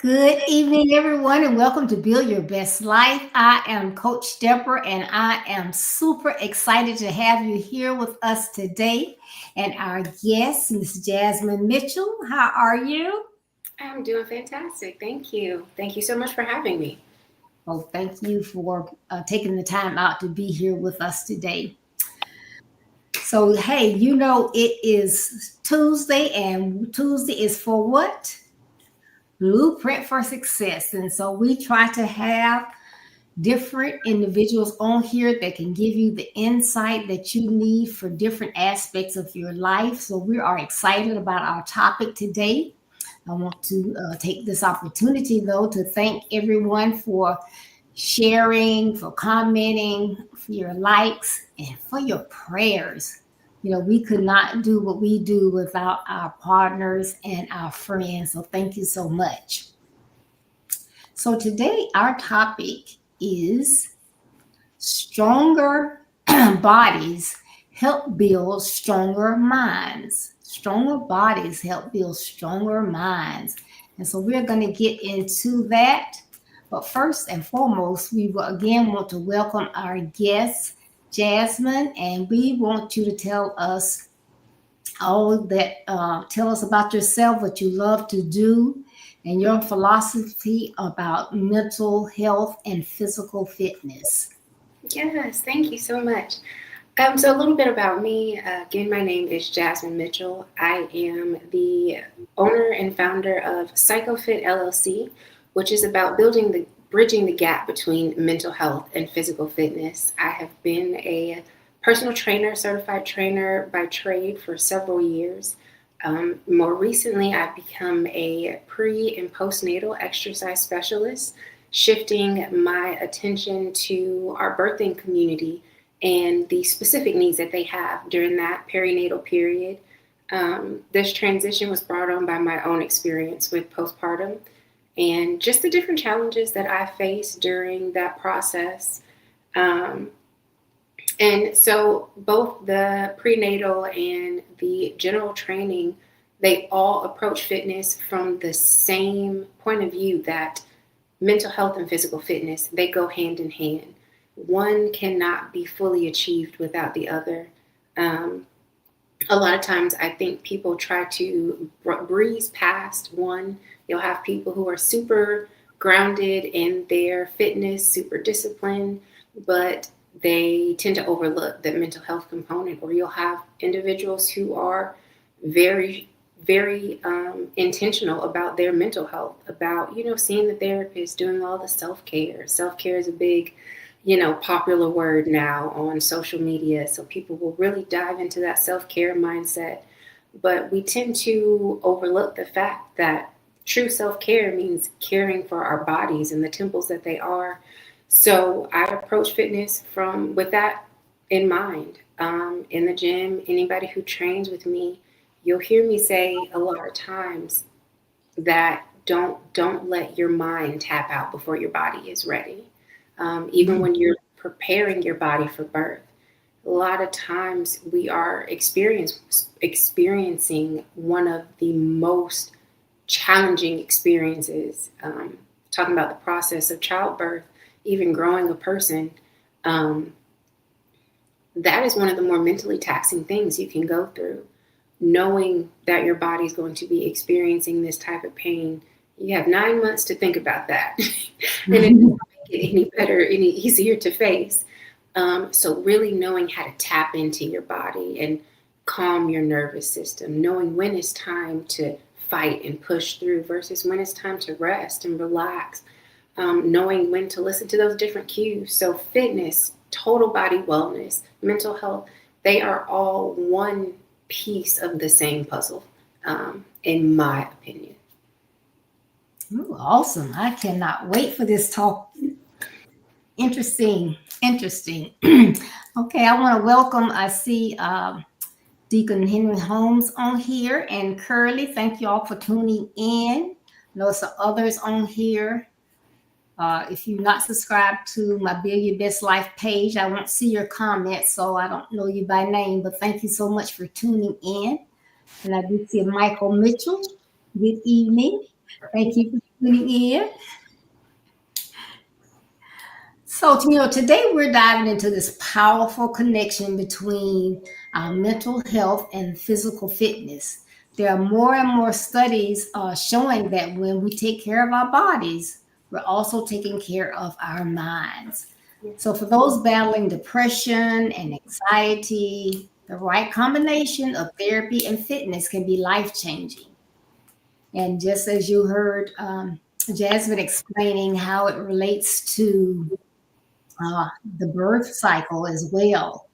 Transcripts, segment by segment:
Good evening, everyone, and welcome to Build Your Best Life. I am Coach Deborah, and I am super excited to have you here with us today. And our guest, Miss Jasmine Mitchell. How are you? I'm doing fantastic. Thank you. Thank you so much for having me. Oh, thank you for taking the time out to be here with us today. So, hey, it is Tuesday, and Tuesday is for what? Blueprint for Success. And so we try to have different individuals on here that can give you the insight that you need for different aspects of your life. So we are excited about our topic today. I want to take this opportunity, though, to thank everyone for sharing, for commenting, for your likes, and for your prayers. We could not do what we do without our partners and our friends. So thank you so much. So today, our topic is stronger bodies help build stronger minds. Stronger bodies help build stronger minds. And so we're going to get into that. But first and foremost, we will again want to welcome our guest, Jasmine, and we want you to tell us all that. Tell us about yourself, what you love to do, and your philosophy about mental health and physical fitness. Yes, thank you so much. So a little bit about me. Again, my name is Jasmine Mitchell. I am the owner and founder of PsychoFit LLC, which is about bridging the gap between mental health and physical fitness. I have been a personal trainer, certified trainer by trade for several years. More recently, I've become a pre and postnatal exercise specialist, shifting my attention to our birthing community and the specific needs that they have during that perinatal period. This transition was brought on by my own experience with postpartum and just the different challenges that I faced during that process. Um, and so both the prenatal and the general training, they all approach fitness from the same point of view that mental health and physical fitness, they go hand in hand. One cannot be fully achieved without the other. Um, a lot of times I think people try to breeze past one. You'll have people who are super grounded in their fitness, super disciplined, but they tend to overlook the mental health component. Or you'll have individuals who are very, very intentional about their mental health, about, seeing the therapist, doing all the self-care. Self-care is a big, popular word now on social media. So people will really dive into that self-care mindset. But we tend to overlook the fact that true self-care means caring for our bodies and the temples that they are. So I approach fitness with that in mind. In the gym, anybody who trains with me, you'll hear me say a lot of times that don't let your mind tap out before your body is ready. Even when you're preparing your body for birth, a lot of times we are experiencing one of the most challenging experiences. Talking about the process of childbirth, even growing a person, that is one of the more mentally taxing things you can go through. Knowing that your body is going to be experiencing this type of pain, you have 9 months to think about that. And it doesn't make it any better, any easier to face. So really knowing how to tap into your body and calm your nervous system, knowing when it's time to fight and push through versus when it's time to rest and relax, knowing when to listen to those different cues. So fitness, total body wellness, mental health, they are all one piece of the same puzzle, in my opinion. Ooh, awesome. I cannot wait for this talk. Interesting. Interesting. Okay, I want to welcome, I see Deacon Henry Holmes on here and Curly. Thank you all for tuning in. I know some others on here. If you're not subscribed to my Build Your Best Life page, I won't see your comments, so I don't know you by name, but thank you so much for tuning in. And I do see Michael Mitchell. Good evening. Thank you for tuning in. So, today we're diving into this powerful connection between our mental health and physical fitness. There are more and more studies showing that when we take care of our bodies, we're also taking care of our minds. So, for those battling depression and anxiety, the right combination of therapy and fitness can be life changing. And just as you heard Jasmine explaining how it relates to the birth cycle as well.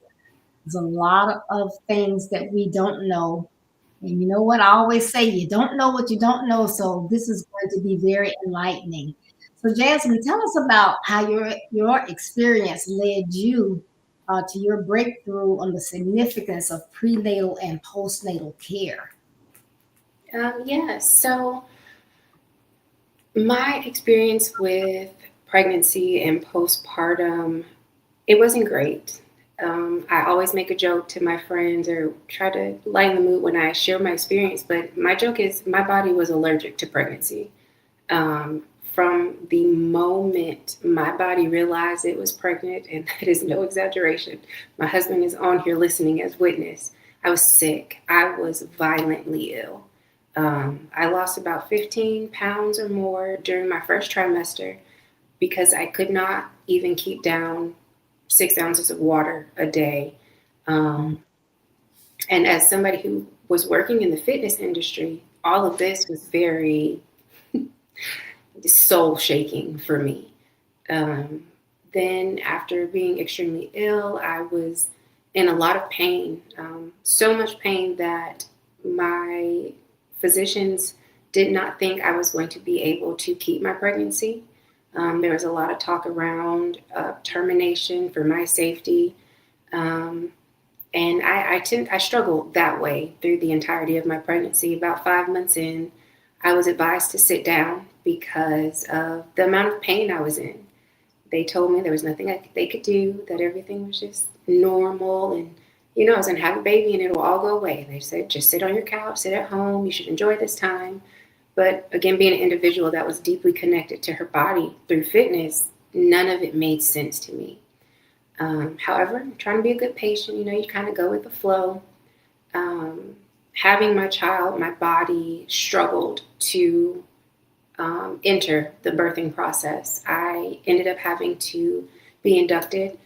There's a lot of things that we don't know. And you know what? I always say you don't know what you don't know. So this is going to be very enlightening. So Jasmine, tell us about how your experience led you to your breakthrough on the significance of prenatal and postnatal care. Yes. So my experience with pregnancy and postpartum, it wasn't great. I always make a joke to my friends or try to lighten the mood when I share my experience, but my joke is my body was allergic to pregnancy. From the moment my body realized it was pregnant, and that is no exaggeration, my husband is on here listening as witness. I was sick. I was violently ill. I lost about 15 pounds or more during my first trimester because I could not even keep down 6 ounces of water a day. Um, and as somebody who was working in the fitness industry, all of this was very soul shaking for me. Um, then, after being extremely ill, I was in a lot of pain, so much pain that my physicians did not think I was going to be able to keep my pregnancy. There was a lot of talk around termination for my safety. Um, and I struggled that way through the entirety of my pregnancy. About 5 months in, I was advised to sit down because of the amount of pain I was in. They told me there was nothing they could do, that everything was just normal. And, I was going to have a baby and it'll all go away. They said, just sit on your couch, sit at home. You should enjoy this time. But again, being an individual that was deeply connected to her body through fitness, none of it made sense to me. However, I'm trying to be a good patient. You kind of go with the flow. Having my child, my body struggled to enter the birthing process. I ended up having to be inducted,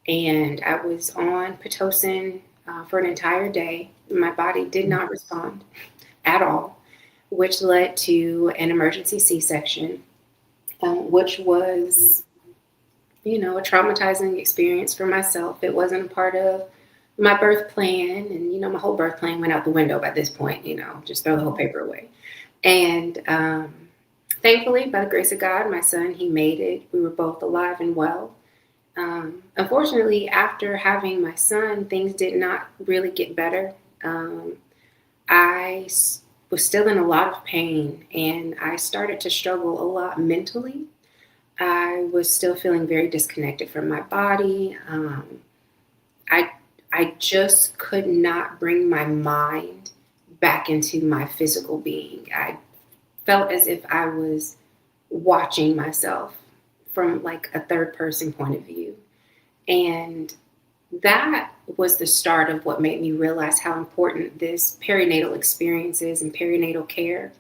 and I was on Pitocin for an entire day. My body did not respond at all, which led to an emergency C-section, which was, a traumatizing experience for myself. It wasn't a part of my birth plan, and, my whole birth plan went out the window by this point, just throw the whole paper away. And thankfully, by the grace of God, my son, he made it. We were both alive and well. Unfortunately, after having my son, things did not really get better. I was still in a lot of pain, and I started to struggle a lot mentally. I was still feeling very disconnected from my body. I just could not bring my mind back into my physical being. I felt as if I was watching myself from like a third person point of view. And that was the start of what made me realize how important this perinatal experience is and perinatal care.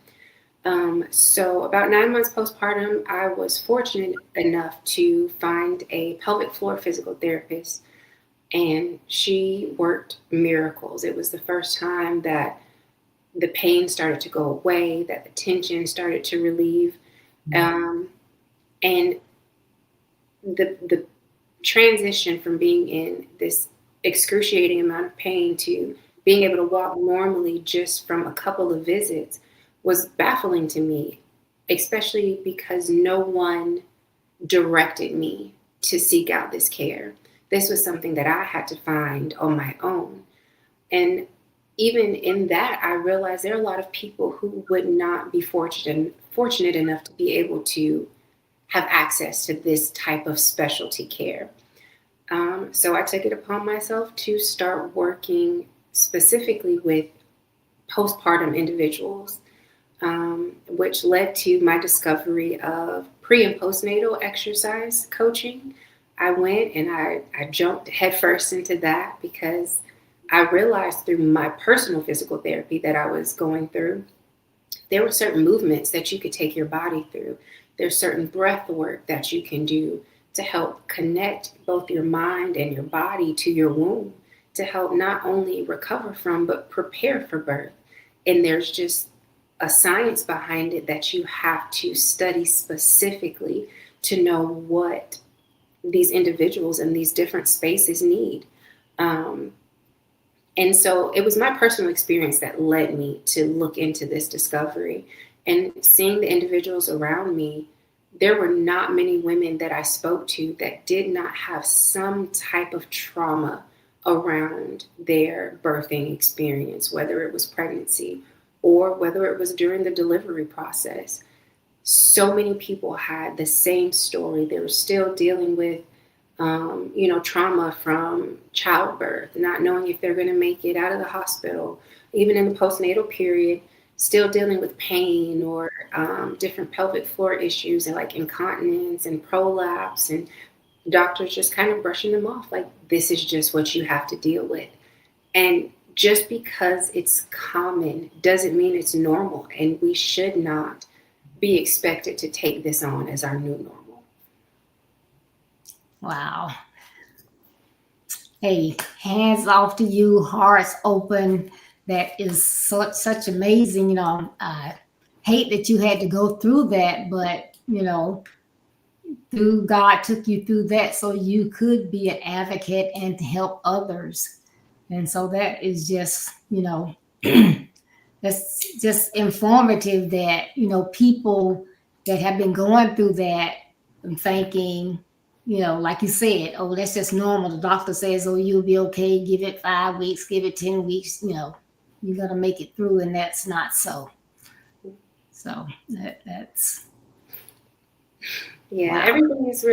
So about 9 months postpartum, I was fortunate enough to find a pelvic floor physical therapist, and she worked miracles. It was the first time that the pain started to go away, that the tension started to relieve. And the transition from being in this excruciating amount of pain to being able to walk normally just from a couple of visits was baffling to me, especially because no one directed me to seek out this care. This was something that I had to find on my own. And even in that, I realized there are a lot of people who would not be fortunate enough to be able to have access to this type of specialty care. So I took it upon myself to start working specifically with postpartum individuals, which led to my discovery of pre and postnatal exercise coaching. I went and I jumped headfirst into that because I realized through my personal physical therapy that I was going through, there were certain movements that you could take your body through. There's certain breath work that you can do to help connect both your mind and your body to your womb, to help not only recover from, but prepare for birth. And there's just a science behind it that you have to study specifically to know what these individuals in these different spaces need. And so it was my personal experience that led me to look into this discovery. And seeing the individuals around me, there were not many women that I spoke to that did not have some type of trauma around their birthing experience, whether it was pregnancy or whether it was during the delivery process. So many people had the same story. They were still dealing with trauma from childbirth, not knowing if they're going to make it out of the hospital, even in the postnatal period, still dealing with pain or different pelvic floor issues and like incontinence and prolapse, and doctors just kind of brushing them off like, this is just what you have to deal with. And just because it's common doesn't mean it's normal, and we should not be expected to take this on as our new normal. Wow. Hey, hands off to you, hearts open. That is such amazing. I hate that you had to go through that, but through God took you through that so you could be an advocate and to help others. And so that is just, that's just informative that, people that have been going through that and thinking, like you said, oh, that's just normal. The doctor says, oh, you'll be okay. Give it 5 weeks, give it 10 weeks, you got to make it through. And that's not so. So that's. Yeah, Wow. everything is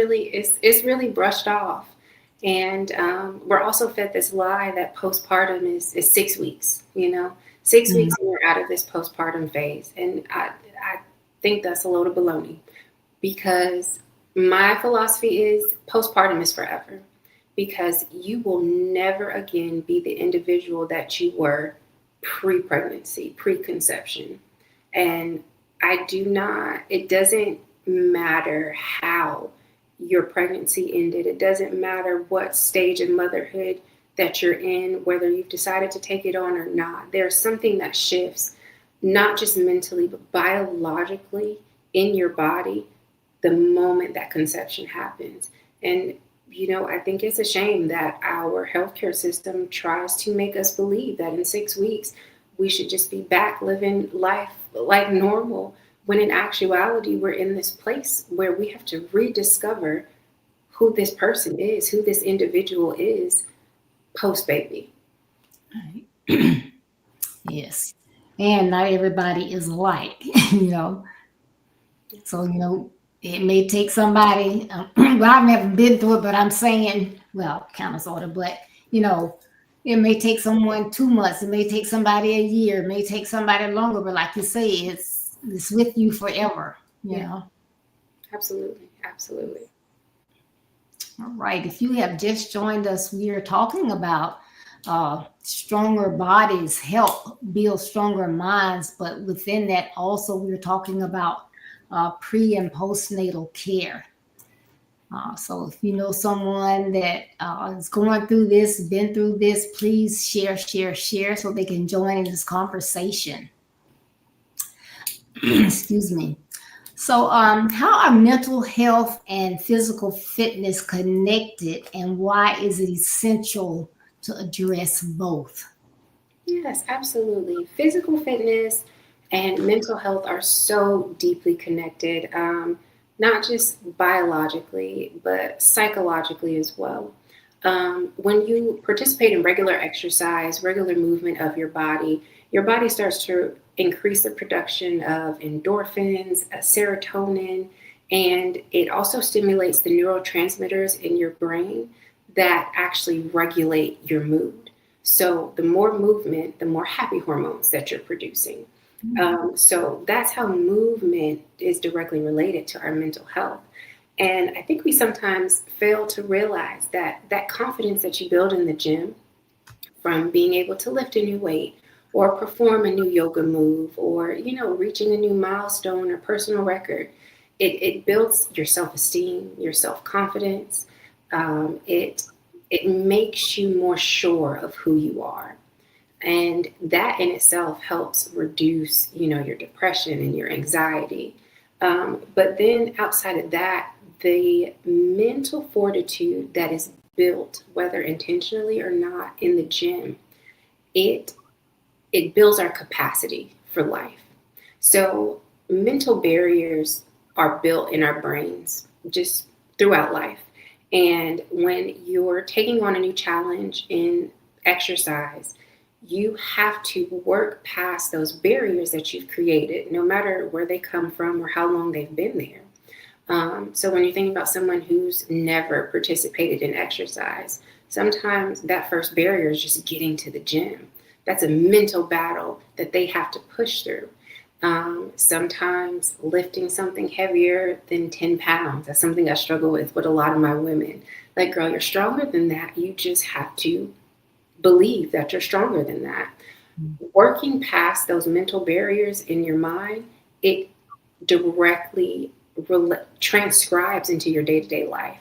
really brushed off. And we're also fed this lie that postpartum is 6 weeks, 6 weeks and you're out of this postpartum phase. And I think that's a load of baloney, because my philosophy is postpartum is forever, because you will never again be the individual that you were pre-pregnancy, preconception. And it doesn't matter how your pregnancy ended. It doesn't matter what stage of motherhood that you're in, whether you've decided to take it on or not. There's something that shifts, not just mentally, but biologically in your body the moment that conception happens. And, I think it's a shame that our healthcare system tries to make us believe that in 6 weeks we should just be back living life like normal, when in actuality we're in this place where we have to rediscover who this person is, who this individual is post-baby. Yes. And not everybody is alike, So, it may take somebody, well, I've never been through it, but I'm saying, well, kind of sort of, but, it may take someone 2 months. It may take somebody a year. It may take somebody longer. But like you say, it's with you forever, you know. Absolutely. Absolutely. All right. If you have just joined us, we are talking about stronger bodies help build stronger minds. But within that, also, we're talking about pre and postnatal care. So if you know someone that is going through this, been through this, please share so they can join in this conversation. Excuse me. So how are mental health and physical fitness connected, and why is it essential to address both? Yes, absolutely. Physical fitness and mental health are so deeply connected, not just biologically, but psychologically as well. When you participate in regular exercise, regular movement of your body starts to increase the production of endorphins, serotonin, and it also stimulates the neurotransmitters in your brain that actually regulate your mood. So the more movement, the more happy hormones that you're producing. So that's how movement is directly related to our mental health. And I think we sometimes fail to realize that that confidence that you build in the gym from being able to lift a new weight or perform a new yoga move or, reaching a new milestone or personal record, it builds your self-esteem, your self-confidence. It makes you more sure of who you are. And that in itself helps reduce, your depression and your anxiety. But then outside of that, the mental fortitude that is built, whether intentionally or not, in the gym, it builds our capacity for life. So mental barriers are built in our brains just throughout life. And when you're taking on a new challenge in exercise, you have to work past those barriers that you've created, no matter where they come from or how long they've been there. So when you're thinking about someone who's never participated in exercise, sometimes that first barrier is just getting to the gym. That's a mental battle that they have to push through. Sometimes lifting something heavier than 10 pounds. That's something I struggle with a lot of my women. Like, girl, you're stronger than that. You just have to believe that you're stronger than that. Working past those mental barriers in your mind, it directly transcribes into your day-to-day life,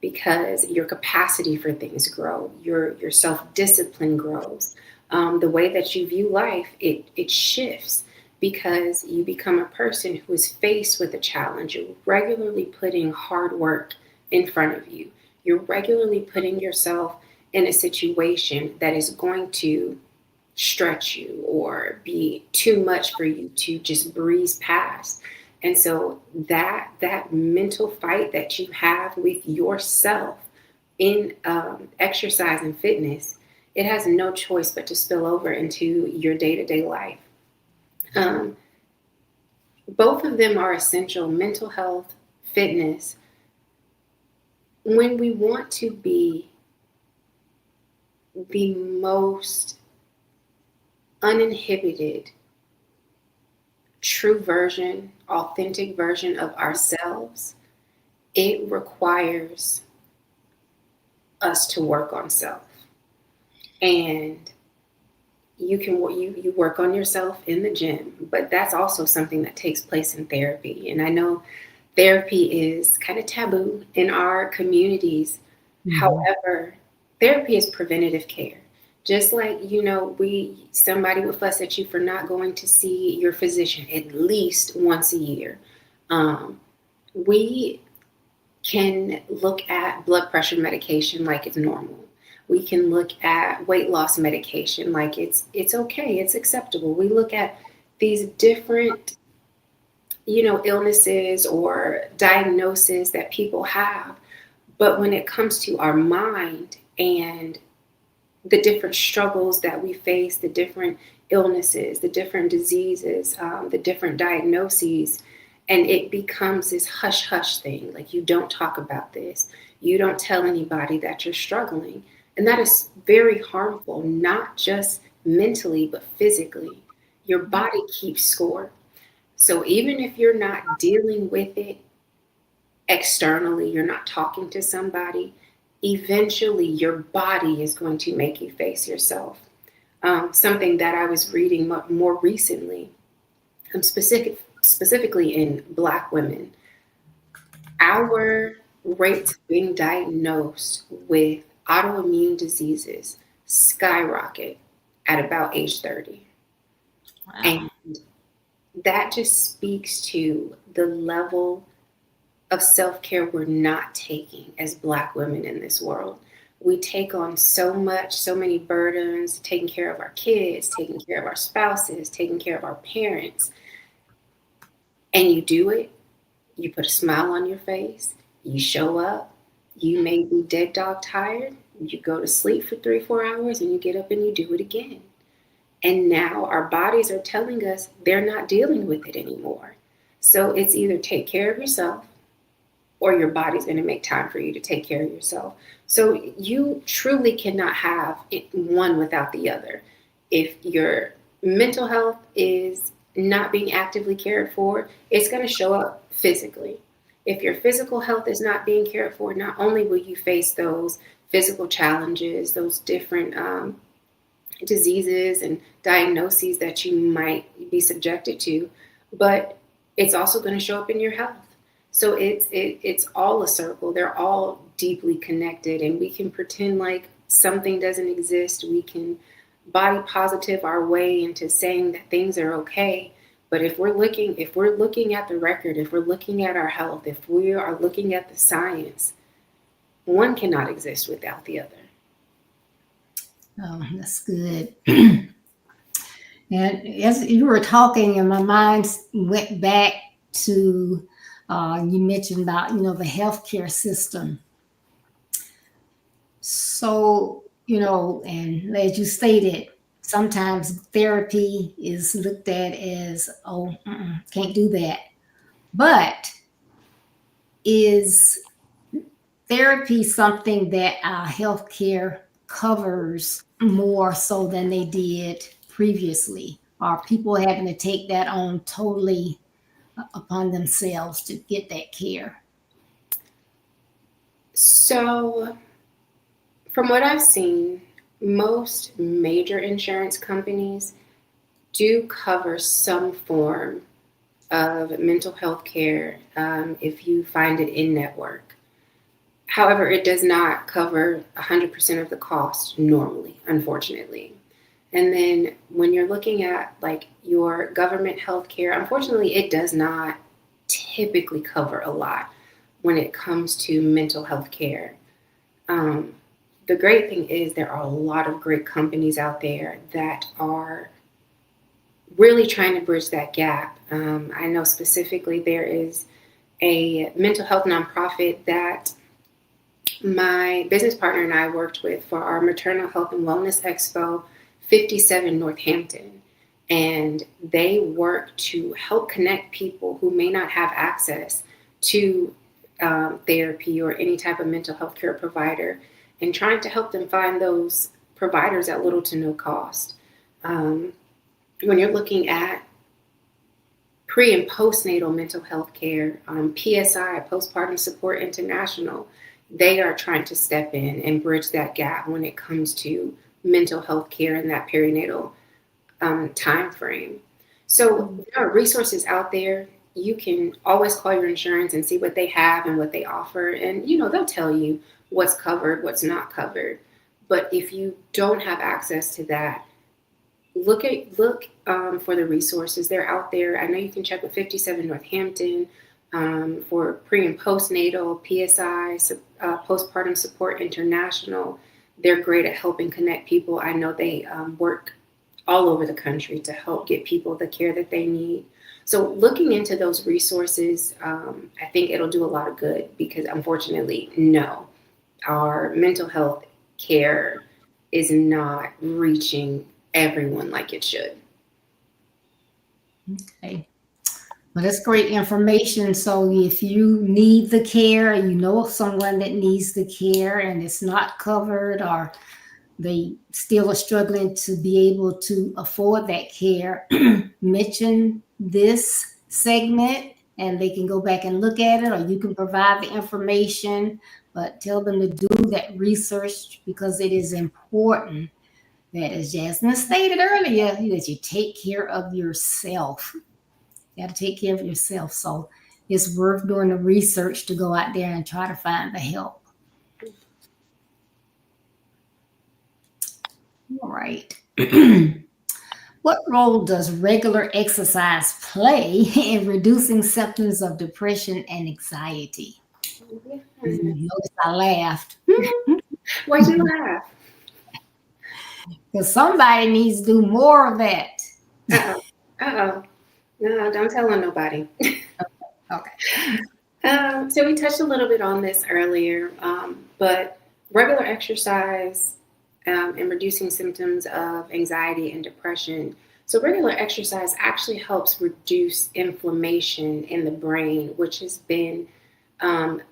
because your capacity for things grow, your self-discipline grows. The way that you view life, it shifts, because you become a person who is faced with a challenge. You're regularly putting hard work in front of you. You're regularly putting yourself in a situation that is going to stretch you or be too much for you to just breeze past. And so that mental fight that you have with yourself in exercise and fitness, it has no choice but to spill over into your day-to-day life. Both of them are essential: mental health, fitness. When we want to be the most uninhibited, true version, authentic version of ourselves, it requires us to work on self. And you work on yourself in the gym, but that's also something that takes place in therapy. And I know therapy is kind of taboo in our communities. Mm-hmm. However, therapy is preventative care. Just like, somebody would fuss at you for not going to see your physician at least once a year. We can look at blood pressure medication like it's normal. We can look at weight loss medication like it's okay, it's acceptable. We look at these different, illnesses or diagnoses that people have. But when it comes to our mind and the different struggles that we face, the different illnesses, the different diseases, the different diagnoses, and it becomes this hush-hush thing. Like, you don't talk about this. You don't tell anybody that you're struggling. And that is very harmful, not just mentally, but physically. Your body keeps score. So even if you're not dealing with it externally, you're not talking to somebody, eventually your body is going to make you face yourself. Something that I was reading more recently, specifically in Black women, our rates of being diagnosed with autoimmune diseases skyrocket at about age 30. Wow. And that just speaks to the level of self-care we're not taking as Black women in this world. We take on so many burdens, taking care of our kids, taking care of our spouses, taking care of our parents. And you do it, you put a smile on your face, you show up, you may be dead dog tired, you go to sleep for 3-4 hours, and you get up and you do it again. And now our bodies are telling us they're not dealing with it anymore. So it's either take care of yourself, or your body's going to make time for you to take care of yourself. So you truly cannot have one without the other. If your mental health is not being actively cared for, it's going to show up physically. If your physical health is not being cared for, not only will you face those physical challenges, those different diseases and diagnoses that you might be subjected to, but it's also going to show up in your health. So it's all a circle. They're all deeply connected, and we can pretend like something doesn't exist. We can body positive our way into saying that things are okay. But if we're looking at the record, if we're looking at our health, if we are looking at the science, one cannot exist without the other. Oh, that's good. And as you were talking, and my mind went back to you mentioned about, the healthcare system. So, and as you stated, sometimes therapy is looked at as, can't do that. But is therapy something that our healthcare covers more so than they did previously? Are people having to take that on totally upon themselves to get that care? So from what I've seen, most major insurance companies do cover some form of mental health care if you find it in network. However, it does not cover 100% of the cost normally, unfortunately. And then when you're looking at like your government health care, unfortunately, it does not typically cover a lot when it comes to mental health care. The great thing is there are a lot of great companies out there that are really trying to bridge that gap. I know specifically there is a mental health nonprofit that my business partner and I worked with for our Maternal Health and Wellness Expo 57 Northampton. And they work to help connect people who may not have access to therapy or any type of mental health care provider, and trying to help them find those providers at little to no cost. When you're looking at pre and postnatal mental health care, PSI, Postpartum Support International, they are trying to step in and bridge that gap when it comes to mental health care in that perinatal time frame. So there are resources out there. You can always call your insurance and see what they have and what they offer. And, they'll tell you what's covered, what's not covered. But if you don't have access to that, look for the resources. They're out there. I know you can check with 57 Northampton for pre and postnatal, PSI, Postpartum Support International. They're great at helping connect people. I know they work all over the country to help get people the care that they need. So looking into those resources, I think it'll do a lot of good, because unfortunately, no, our mental health care is not reaching everyone like it should. Okay. Well, that's great information. So if you need the care, you know someone that needs the care and it's not covered, or they still are struggling to be able to afford that care, mention this segment and they can go back and look at it, or you can provide the information, but tell them to do that research, because it is important that, as Jasmine stated earlier, that you take care of yourself. You got to take care of yourself. So it's worth doing the research to go out there and try to find the help. All right. What role does regular exercise play in reducing symptoms of depression and anxiety? Notice I laughed. Why'd you laugh? Because somebody needs to do more of that. Uh-oh. No, don't tell on nobody. Okay. So we touched a little bit on this earlier, but regular exercise and reducing symptoms of anxiety and depression. So regular exercise actually helps reduce inflammation in the brain, which has been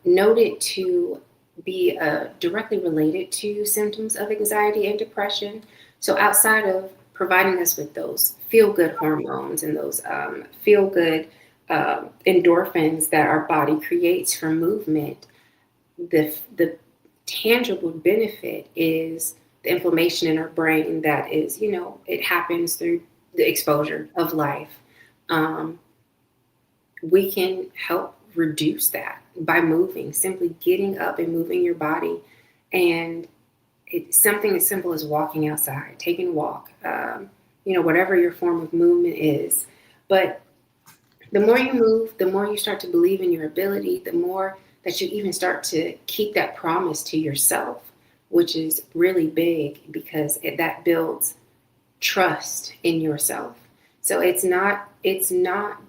noted to be directly related to symptoms of anxiety and depression. So outside of providing us with those feel-good hormones and those feel-good endorphins that our body creates from movement, the tangible benefit is the inflammation in our brain that is, it happens through the exposure of life. We can help reduce that by moving, simply getting up and moving your body. And it's something as simple as walking outside, taking a walk, whatever your form of movement is. But the more you move, the more you start to believe in your ability, the more that you even start to keep that promise to yourself, which is really big, because that builds trust in yourself. So it's not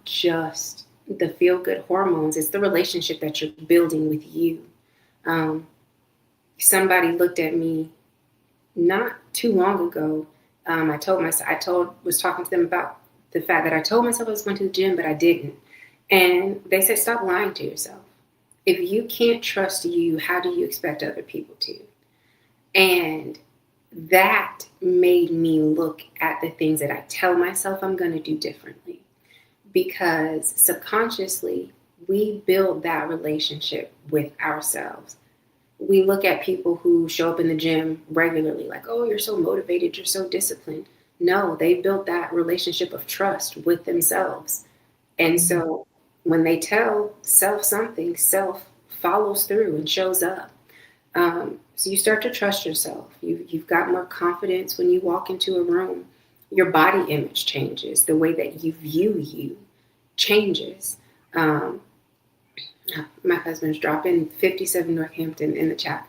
just the feel-good hormones, it's the relationship that you're building with you. Somebody looked at me not too long ago. Was talking to them about the fact that I told myself I was going to the gym, but I didn't. And they said, stop lying to yourself. If you can't trust you, how do you expect other people to? And that made me look at the things that I tell myself I'm going to do differently, because subconsciously we build that relationship with ourselves. we look at people who show up in the gym regularly like, oh, you're so motivated, you're so disciplined. No, they built that relationship of trust with themselves. And so when they tell self something, self follows through and shows up. So you start to trust yourself. You've got more confidence when you walk into a room. Your body image changes. The way that you view you changes. My husband's dropping 57 Northampton in the chat.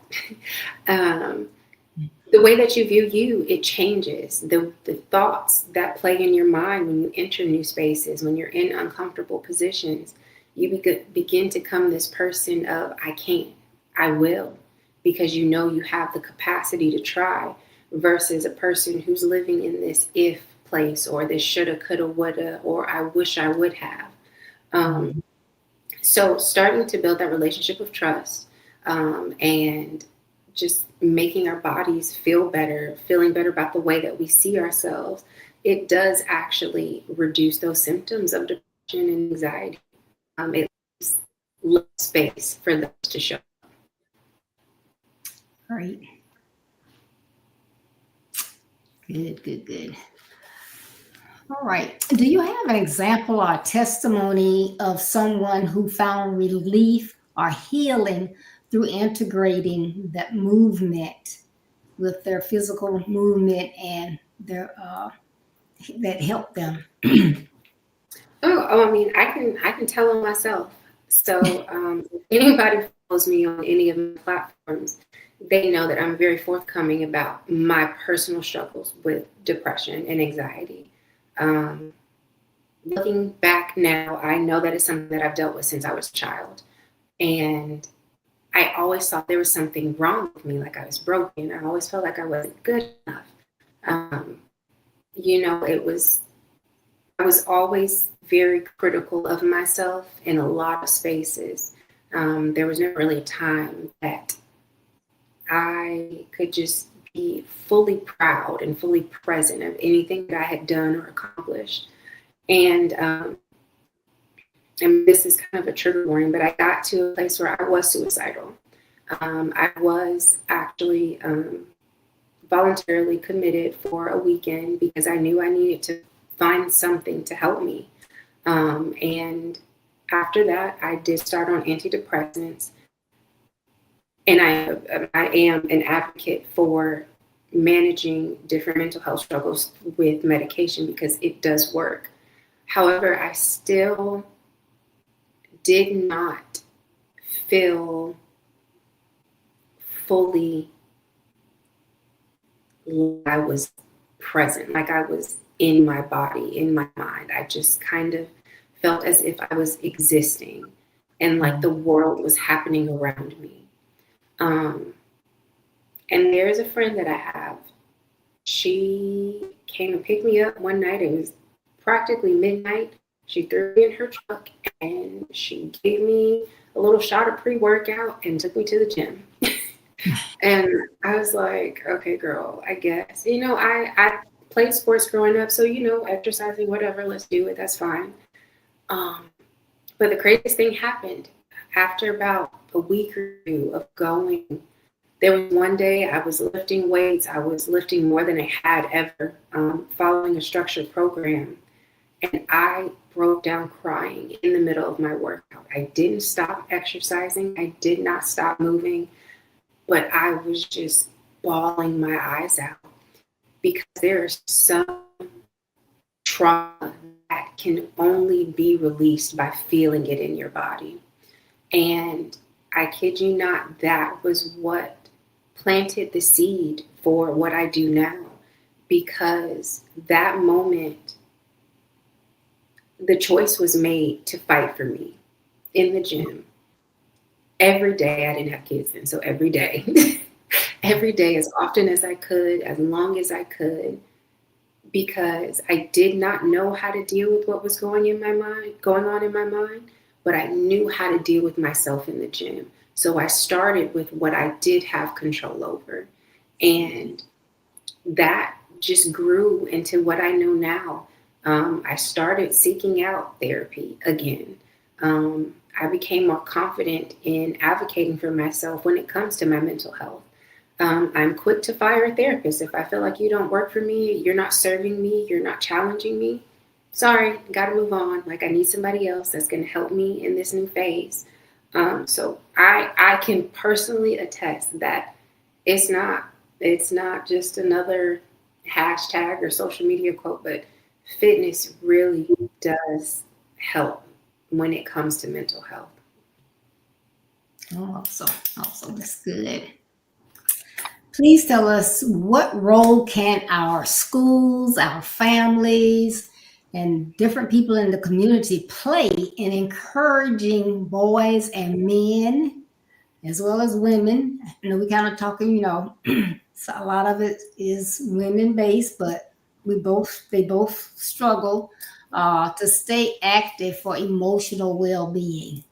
The way that you view you, it changes. The thoughts that play in your mind when you enter new spaces, when you're in uncomfortable positions, you begin to become this person of, I can't, I will, because you know you have the capacity to try, versus a person who's living in this if place, or this shoulda, coulda, woulda, or I wish I would have. So starting to build that relationship of trust, and just making our bodies feel better, feeling better about the way that we see ourselves, it does actually reduce those symptoms of depression and anxiety. It leaves less space for those to show. Great. Good. All right. Do you have an example or a testimony of someone who found relief or healing through integrating that movement with their physical movement and their that helped them? I mean, I can tell on myself. So if anybody follows me on any of my platforms, they know that I'm very forthcoming about my personal struggles with depression and anxiety. Looking back now, I know that it's something that I've dealt with since I was a child. And I always thought there was something wrong with me, like I was broken. I always felt like I wasn't good enough. I was always very critical of myself in a lot of spaces. There was never really a time that I could just be fully proud and fully present of anything that I had done or accomplished. And this is kind of a trigger warning, but I got to a place where I was suicidal. I was actually voluntarily committed for a weekend because I knew I needed to find something to help me. And after that, I did start on antidepressants. And I am an advocate for managing different mental health struggles with medication because it does work. However, I still did not feel fully like I was present, like I was in my body, in my mind. I just kind of felt as if I was existing and like the world was happening around me. And there's a friend that I have. She came and picked me up one night. It was practically midnight. She threw me in her truck and she gave me a little shot of pre-workout and took me to the gym. And I was like, okay, girl, I guess. I played sports growing up, so, exercising, whatever, let's do it. That's fine. But the craziest thing happened after about a week or two of going. There was one day I was lifting weights. I was lifting more than I had ever, following a structured program. And I broke down crying in the middle of my workout. I didn't stop exercising. I did not stop moving. But I was just bawling my eyes out because there is some trauma that can only be released by feeling it in your body. And I kid you not, that was what planted the seed for what I do now, because that moment, the choice was made to fight for me in the gym. Every day. I didn't have kids then, so every day. Every day, as often as I could, as long as I could, because I did not know how to deal with what was going on in my mind, but I knew how to deal with myself in the gym. So I started with what I did have control over. And that just grew into what I know now. I started seeking out therapy again. I became more confident in advocating for myself when it comes to my mental health. I'm quick to fire a therapist. If I feel like you don't work for me, you're not serving me, you're not challenging me, sorry, got to move on. Like, I need somebody else that's going to help me in this new phase. So I can personally attest that it's not just another hashtag or social media quote, but fitness really does help when it comes to mental health. Awesome. That's good. Please tell us, what role can our schools, our families, and different people in the community play in encouraging boys and men, as well as women? You know, we kind of talking, so a lot of it is women based, but they both struggle to stay active for emotional well being.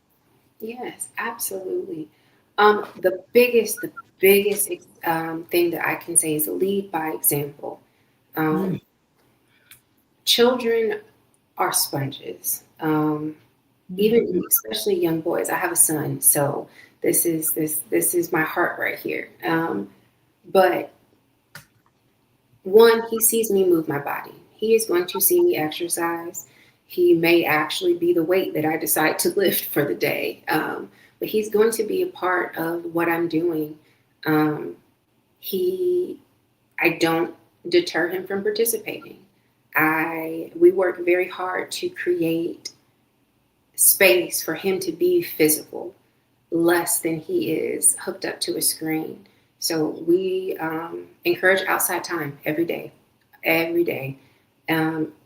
Yes, absolutely. The biggest thing that I can say is lead by example. Um, Children are sponges. Even Mhm. especially young boys. I have a son, so this is my heart right here. But one, he sees me move my body. He is going to see me exercise. He may actually be the weight that I decide to lift for the day. But he's going to be a part of what I'm doing. Um, he, I don't deter him from participating. We work very hard to create space for him to be physical, less than he is hooked up to a screen. So we encourage outside time every day.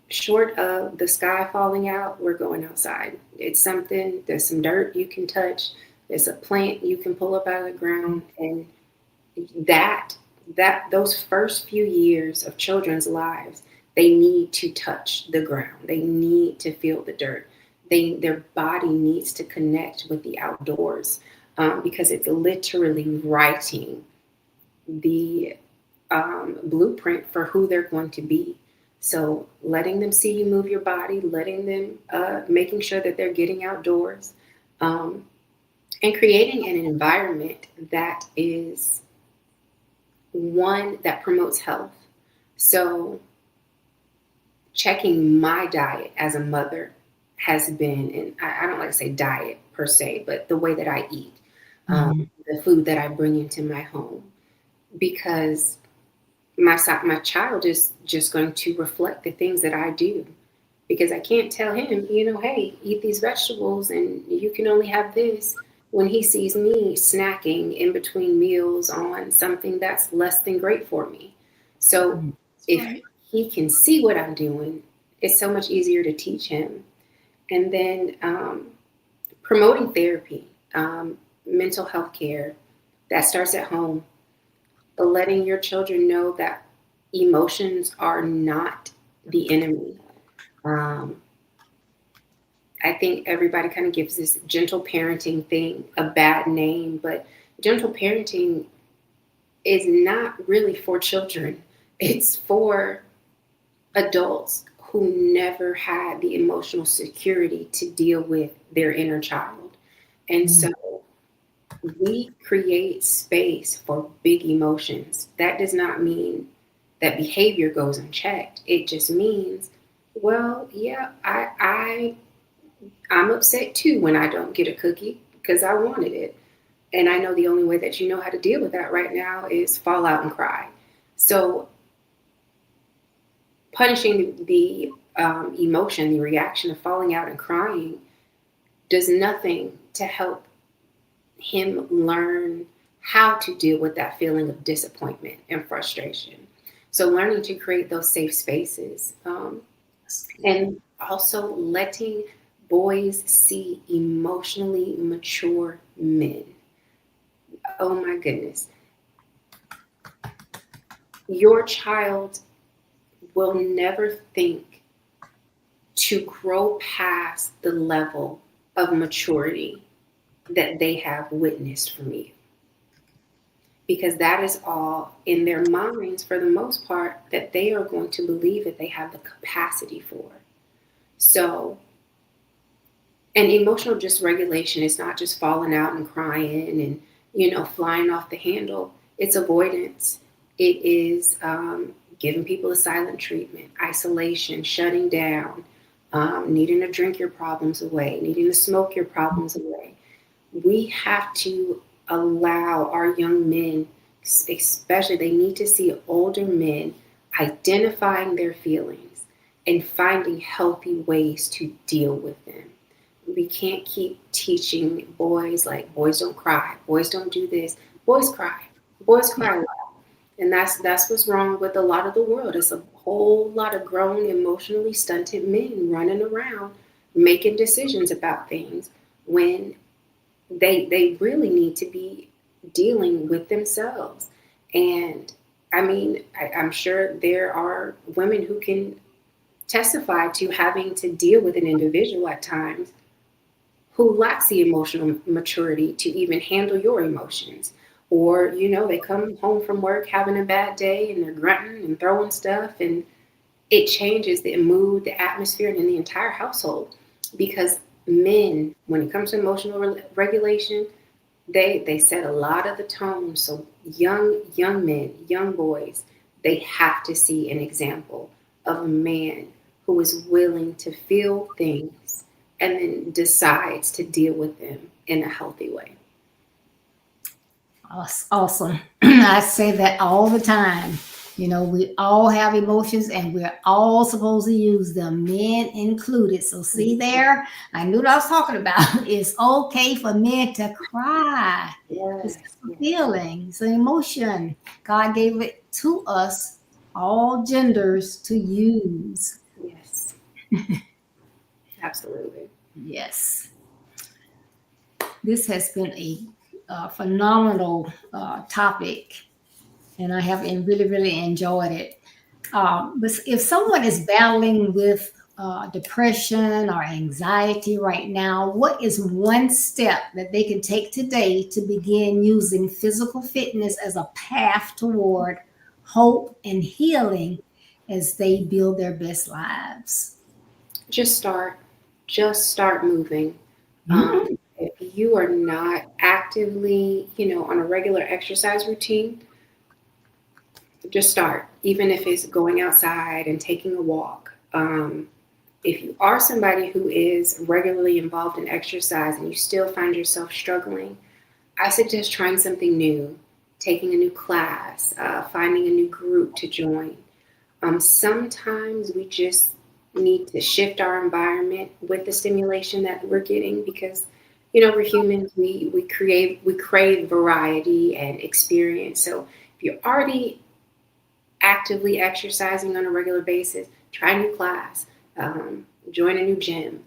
Short of the sky falling out, we're going outside. It's something, there's some dirt you can touch, there's a plant you can pull up out of the ground, and that those first few years of children's lives, they need to touch the ground. They need to feel the dirt. Their body needs to connect with the outdoors, because it's literally writing the blueprint for who they're going to be. So letting them see you move your body, letting them, making sure that they're getting outdoors, um, and creating an environment that is one that promotes health. So checking my diet as a mother has been, and I don't like to say diet per se, but the way that I eat, Mhm. the food that I bring into my home, because my child is just going to reflect the things that I do. Because I can't tell him, hey, eat these vegetables and you can only have this, when he sees me snacking in between meals on something that's less than great for me. So That's if right. he can see what I'm doing, it's so much easier to teach him. And then promoting therapy, mental health care, that starts at home. Letting your children know that emotions are not the enemy. Um, I think everybody kind of gives this gentle parenting thing a bad name, but gentle parenting is not really for children. It's for adults who never had the emotional security to deal with their inner child. And Mhm. so we create space for big emotions. That does not mean that behavior goes unchecked. It just means, well, yeah, I'm upset too when I don't get a cookie because I wanted it. And I know the only way that you know how to deal with that right now is fall out and cry. So punishing the emotion, the reaction of falling out and crying, does nothing to help him learn how to deal with that feeling of disappointment and frustration. So learning to create those safe spaces, That's good. and also letting boys see emotionally mature men. Oh my goodness. Your child will never think to grow past the level of maturity that they have witnessed from you, because that is all in their minds for the most part that they are going to believe that they have the capacity for. So And emotional dysregulation is not just falling out and crying and, flying off the handle. It's avoidance. It is giving people a silent treatment, isolation, shutting down, needing to drink your problems away, needing to smoke your problems away. We have to allow our young men, especially, they need to see older men identifying their feelings and finding healthy ways to deal with them. We can't keep teaching boys like boys don't cry, boys don't do this, boys cry, boys cry a lot. And that's what's wrong with a lot of the world. It's a whole lot of grown, emotionally stunted men running around making decisions about things when they really need to be dealing with themselves. And I mean, I'm sure there are women who can testify to having to deal with an individual at times who lacks the emotional maturity to even handle your emotions. Or, they come home from work having a bad day and they're grunting and throwing stuff, and it changes the mood, the atmosphere, and in the entire household. Because men, when it comes to emotional regulation, they set a lot of the tone. So young men, young boys, they have to see an example of a man who is willing to feel things and then decides to deal with them in a healthy way. Awesome. I say that all the time. We all have emotions and we're all supposed to use them, men included. So see there, I knew what I was talking about. It's okay for men to cry. Yes. It's a feeling, it's an emotion. God gave it to us, all genders, to use. Yes. Absolutely. Yes. This has been a phenomenal topic, and I have really, really enjoyed it. But if someone is battling with depression or anxiety right now, what is one step that they can take today to begin using physical fitness as a path toward hope and healing as they build their best lives? Just start moving. Mhm. If you are not actively, on a regular exercise routine, just start, even if it's going outside and taking a walk. If you are somebody who is regularly involved in exercise and you still find yourself struggling, I suggest trying something new, taking a new class, finding a new group to join. Sometimes we just need to shift our environment with the stimulation that we're getting because, we're humans. We crave variety and experience. So if you're already actively exercising on a regular basis, try a new class, join a new gym,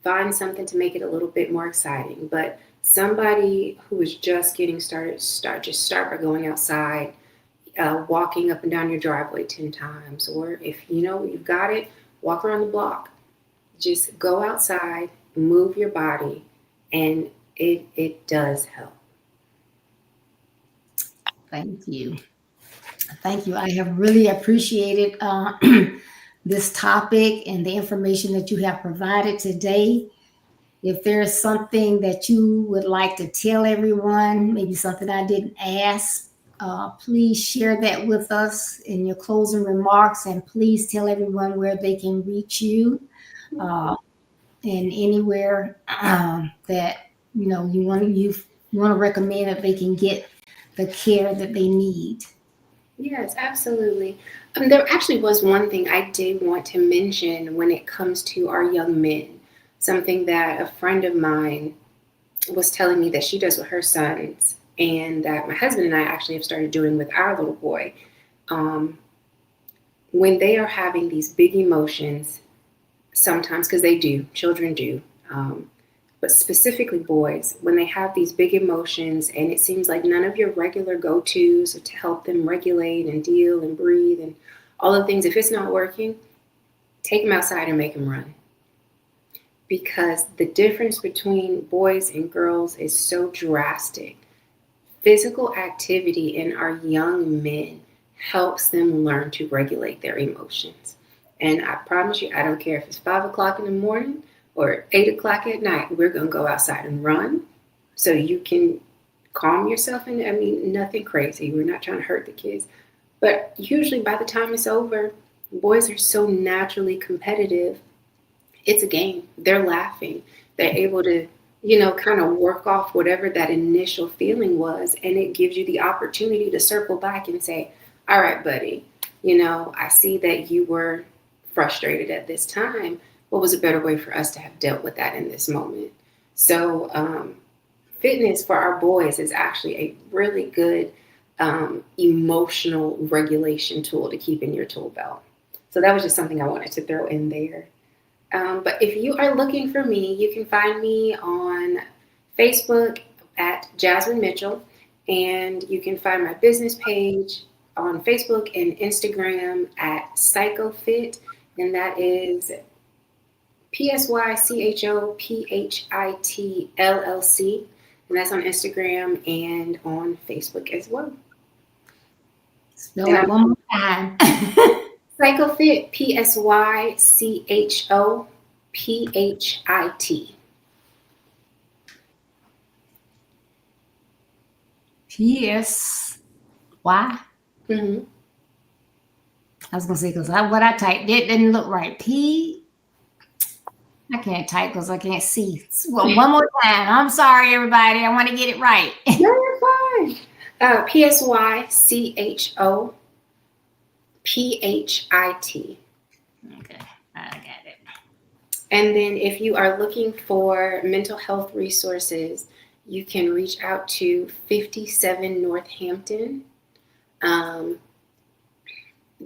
find something to make it a little bit more exciting. But somebody who is just getting started, start by going outside, walking up and down your driveway 10 times. Or if you've got it, walk around the block. Just go outside, move your body, and it does help. Thank you. Thank you. I have really appreciated this topic and the information that you have provided today. If there's something that you would like to tell everyone, maybe something I didn't ask, please share that with us in your closing remarks, and please tell everyone where they can reach you, and anywhere that you want to recommend that they can get the care that they need. Yes, absolutely. There actually was one thing I did want to mention when it comes to our young men. Something that a friend of mine was telling me that she does with her sons, and that my husband and I actually have started doing with our little boy. Um, when they are having these big emotions, sometimes, because they do, children do, but specifically boys, when they have these big emotions and it seems like none of your regular go-tos to help them regulate and deal and breathe and all the things, if it's not working, take them outside and make them run. Because the difference between boys and girls is so drastic. Physical activity in our young men helps them learn to regulate their emotions. And I promise you, I don't care if it's 5 o'clock in the morning or 8 o'clock at night, we're going to go outside and run so you can calm yourself. And I mean, nothing crazy. We're not trying to hurt the kids. But usually by the time it's over, boys are so naturally competitive. It's a game. They're laughing. They're able to, kind of work off whatever that initial feeling was. And it gives you the opportunity to circle back and say, all right, buddy, I see that you were frustrated at this time. What was a better way for us to have dealt with that in this moment? So fitness for our boys is actually a really good emotional regulation tool to keep in your tool belt. So that was just something I wanted to throw in there. But if you are looking for me, you can find me on Facebook at Jasmine Mitchell, and you can find my business page on Facebook and Instagram at PsychoFit, and that is PsychoPhit LLC, and that's on Instagram and on Facebook as well. Spell it one more time. PsychoFit, PsychoPhit. P-S-Y? Mm-hmm. I was going to say, because what I typed, it didn't look right. I can't type because I can't see. Well, one more time. I'm sorry, everybody. I want to get it right. No, you're fine. PsychoPhit. Okay, I got it. And then if you are looking for mental health resources, you can reach out to 57 Northampton.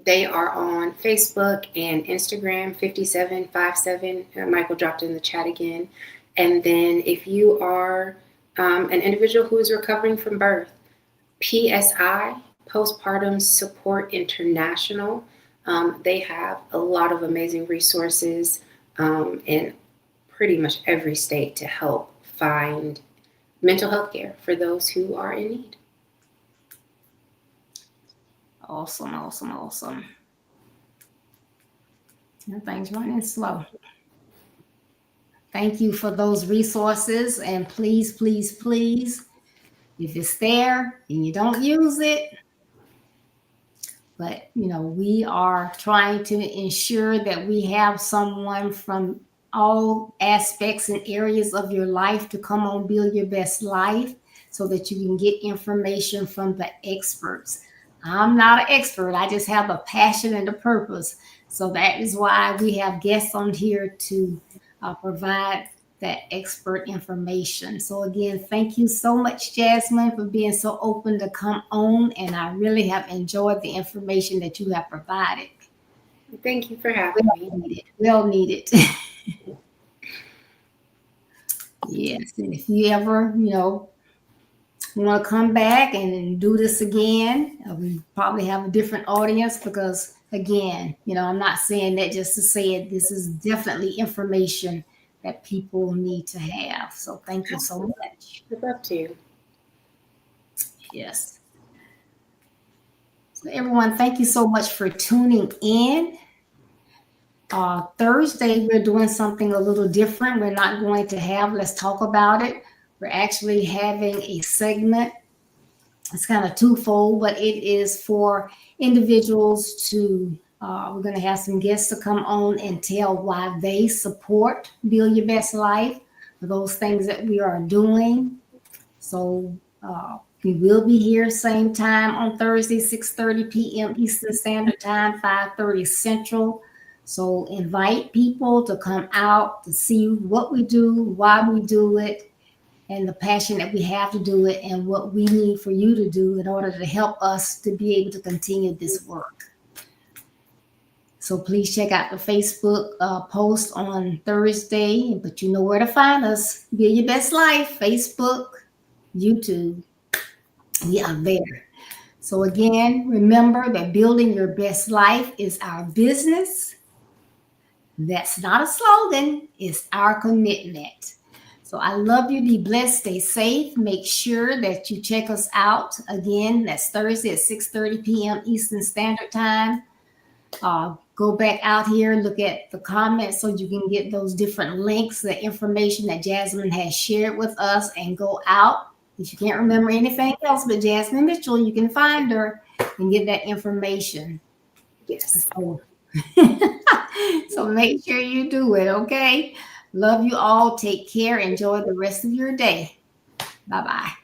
They are on Facebook and Instagram, 5757. Michael dropped in the chat again. And then if you are an individual who is recovering from birth, PSI, Postpartum Support International. They have a lot of amazing resources in pretty much every state to help find mental health care for those who are in need. Awesome. Things running slow. Thank you for those resources. And please, if it's there and you don't use it, but we are trying to ensure that we have someone from all aspects and areas of your life to come on Build Your Best Life so that you can get information from the experts. I'm not an expert. I just have a passion and a purpose. So that is why we have guests on here to provide that expert information. So again, thank you so much, Jasmine, for being so open to come on. And I really have enjoyed the information that you have provided. Thank you for having me. Well needed. Yes. And if you ever, want to come back and do this again, we probably have a different audience because, again, I'm not saying that just to say it. This is definitely information that people need to have. So thank you so much. Good luck to you. Yes. So everyone, thank you so much for tuning in. Thursday, we're doing something a little different. We're not going to have Let's Talk About It. We're actually having a segment. It's kind of twofold, but it is for individuals to, we're going to have some guests to come on and tell why they support Build Your Best Life, for those things that we are doing. So we will be here same time on Thursday, 6:30 p.m. Eastern Standard Time, 5:30 Central. So invite people to come out to see what we do, why we do it, and the passion that we have to do it, and what we need for you to do in order to help us to be able to continue this work. So please check out the Facebook post on Thursday, but you know where to find us. Build Your Best Life, Facebook, YouTube. We are there. So again, remember that building your best life is our business. That's not a slogan, it's our commitment. So I love you. Be blessed. Stay safe. Make sure that you check us out. Again, that's Thursday at 6:30 p.m. Eastern Standard Time. Go go back out here, look at the comments so you can get those different links, the information that Jasmine has shared with us, and go out. If you can't remember anything else but Jasmine Mitchell, you can find her and get that information. Yes. So, so make sure you do it, okay? Love you all. Take care. Enjoy the rest of your day. Bye-bye.